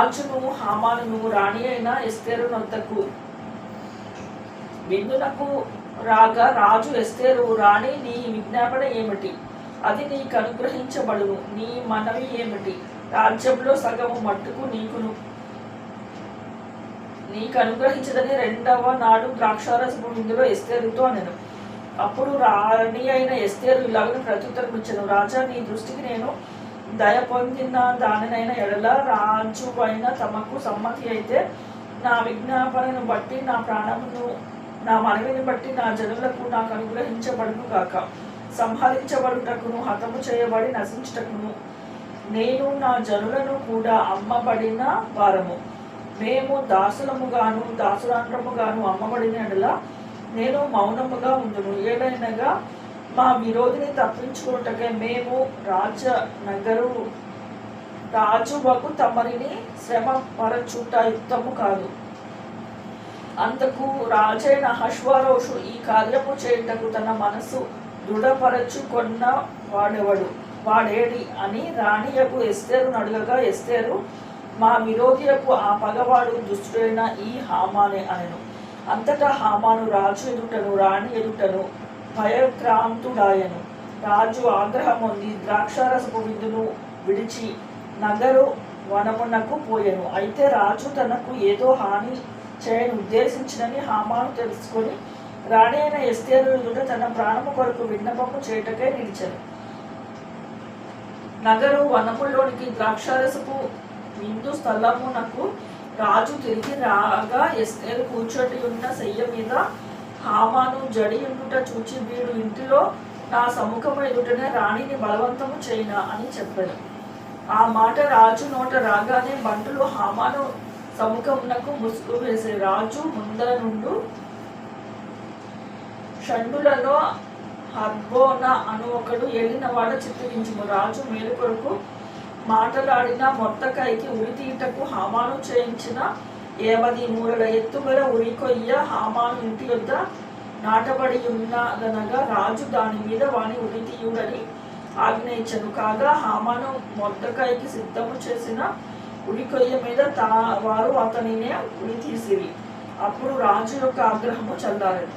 రాజును హామానును రాణి అయిన ఎస్తేరు నొద్దకు విందునకు రాగా రాజు ఎస్తేరు, రాణి, నీ విజ్ఞాపన ఏమిటి? అది నీకు అనుగ్రహించబడును. నీ మనవి ఏమిటి? రాజ్యంలో సగము మట్టుకు నీకు అనుగ్రహించదని రెండవ నాడు ద్రాక్షారసపు విందులో ఎస్తేరుతో అనెను. అప్పుడు రాణి అయిన ఎస్తేరు ఇలాగ ప్రత్యుత్తరం ఇచ్చెను, రాజా, నీ దృష్టికి నేను దయ పొందిన దానినైన ఎడల రాజువైన తమకు సమ్మతి అయితే నా విజ్ఞాపనను బట్టి నా మనవిని బట్టి నా జనులకు నాకు అనుగ్రహించబడును గాక. సంహరించబడుటకును హతము చేయబడి నశించుటకును నేను నా జనులను కూడా అమ్మబడిన వారము. మేము దాసులముగాను దాసురాండ్రముగాను అమ్మబడిన ఎడల నేను మౌనముగా ఉండును. ఏలైనగా మా విరోధిని తప్పించుకున్నటకే మేము రాజువకు తమరిని శ్రమ పరచుట యుక్తము కాదు. అంతకు రాజైన అహష్వేరోషు ఈ కార్యము చేయుటకు తన మనసు దృఢపరచుకొన్న వాడేడి అని రాణియకు ఎస్తేరును అడగగా, ఎస్తేరు, మా విరోధియకు ఆ పగవాడు దుష్టుడైన ఈ హామానే అనెను. అంతటా హామాను రాజు ఎదుటను రాణి ఎదుటను భయక్రాంతుడాయను. రాజు ఆగ్రహం పొంది ద్రాక్షారసపు విందును విడిచి నగరు వనమునకు పోయెను. అయితే రాజు తనకు ఏదో హాని చేయని ఉద్దేశించినని హామాను తెలుసుకొని రాణి అయిన ఎస్తేరు ఎదుట తన ప్రాణము కొరకు విన్నపము చేయుటకై నిలిచెను. నగరు వనములోనికి ద్రాక్షారసపు విందు స్థలమునకు రాజు తిరిగి రాగా ఎస్తేరు కూర్చొని ఉన్న శయ్య మీద హామాను జడి ఉండుట చూచి, వీడు ఇంటిలో నా సముఖము ఎదుటనే రాణిని బలవంతము చేయినా అని చెప్పాను. ఆ మాట రాజు నోట రాగానే బంటులు హామాను సముఖమునకు ముసుగు వేసే. రాజు ముందర నుండు షండులలో హర్బోనా అను ఒకడు ఏలినవాడ చిత్రించుము. రాజు మేలు కొరకు మాటలాడిన మొత్తకైకి ఉరి తీయటకు హామాను చేయించిన 50 మూరల ఎత్తుగల ఉరికొయ్య హామాను ఇంటి యొద్ద నాటబడి ఉన్నదనగా రాజు దాని మీద వాని ఉరి తీయుడని ఆజ్ఞయించెను. కాగా హామాను మొత్తకైకి సిద్ధము చేసిన ఉరికొయ్య మీద వారు అతనినే ఉరి తీసిరి. అప్పుడు రాజు యొక్క ఆగ్రహము చల్లారెను.